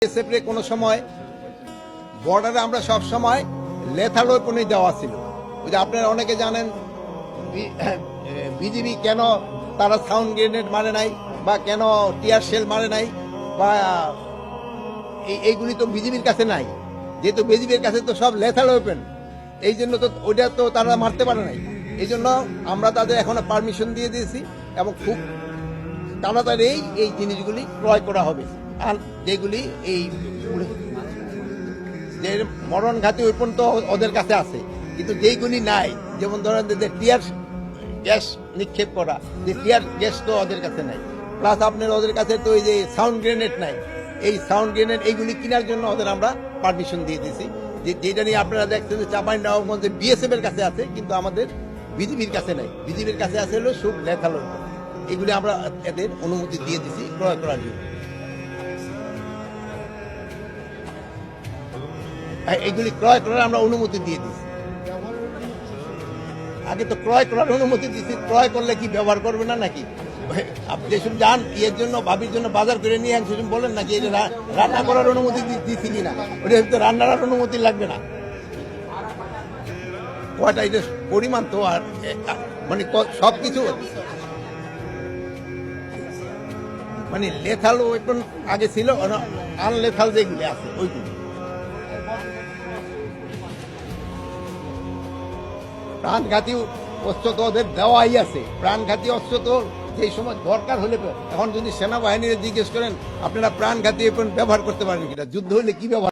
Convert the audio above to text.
BSF কোনো সময় বর্ডারে আমরা সব সময় লেথাল ওয়েপনই দেওয়া ছিল। ওই যে আপনারা অনেকে জানেন বিজিবি কেন তারা সাউন্ড গ্রেনেড মারে নাই বা কেন টিয়ার শেল মারে নাই বা এইগুলি তো বিজিবির কাছে নাই, যেহেতু বিজিবির কাছে তো সব লেথাল ওয়েপন, এই জন্য তো ওইটা তো তারা মারতে পারে নাই। এই জন্য আমরা তাদের এখন পারমিশন দিয়ে দিয়েছি এবং খুব তাড়াতাড়ি এই জিনিসগুলি ক্রয় করা হবে। আর যেগুলি এই যে মরণঘাতী ওয়েপন তো ওদের কাছে আছে, কিন্তু যেইগুলি নাই, যেমন ধরেন যে টিয়ার গ্যাস নিক্ষেপ করা, যে টিয়ার গ্যাস তো ওদের কাছে নাই, প্লাস আপনার ওদের কাছে তো এই যে সাউন্ড গ্রেনেড নাই, এই সাউন্ড গ্রেনেড এইগুলি কেনার জন্য ওদের আমরা পারমিশন দিয়ে দিয়েছি। যেটা নিয়ে আপনারা দেখছেন যে চাঁপাইনবাবগঞ্জে বিএসএফ এর কাছে আছে, কিন্তু আমাদের বিজিবির কাছে নাই। বিজিবির কাছে আছে হলো সব লেখাল ওয়েপন, এগুলি আমরা এদের অনুমতি দিয়ে দিছি ক্রয় করার জন্য। এইগুলি ক্রয় করার আমরা অনুমতি দিয়ে দিচ্ছি। আগে তো ক্রয় করার অনুমতি দিচ্ছি, ক্রয় করলে কি ব্যবহার করবে না নাকি? আপনি যেসব যান ইয়ের জন্য ভাবির জন্য বাজার করে নিয়ে সেসব বলেন নাকি এটা রান্না করার অনুমতি দিচ্ছি কিনা, ওটা তো রান্নার অনুমতি লাগবে না। কয়টা এটা পরিমাণ তো আর মানে সবকিছু মানে লেথাল ওয়েপন আগে ছিল, আনলেথাল যেগুলি আছে ওইগুলি। প্রাণঘাতী অস্ত্র তো ওদের দেওয়াই আছে, প্রাণঘাতী অস্ত্র তো যেই সময় দরকার হলে, এখন যদি সেনাবাহিনীর জিজ্ঞেস করেন আপনারা প্রাণঘাতী ব্যবহার করতে পারেন কিনা, যুদ্ধ হলে কি ব্যবহার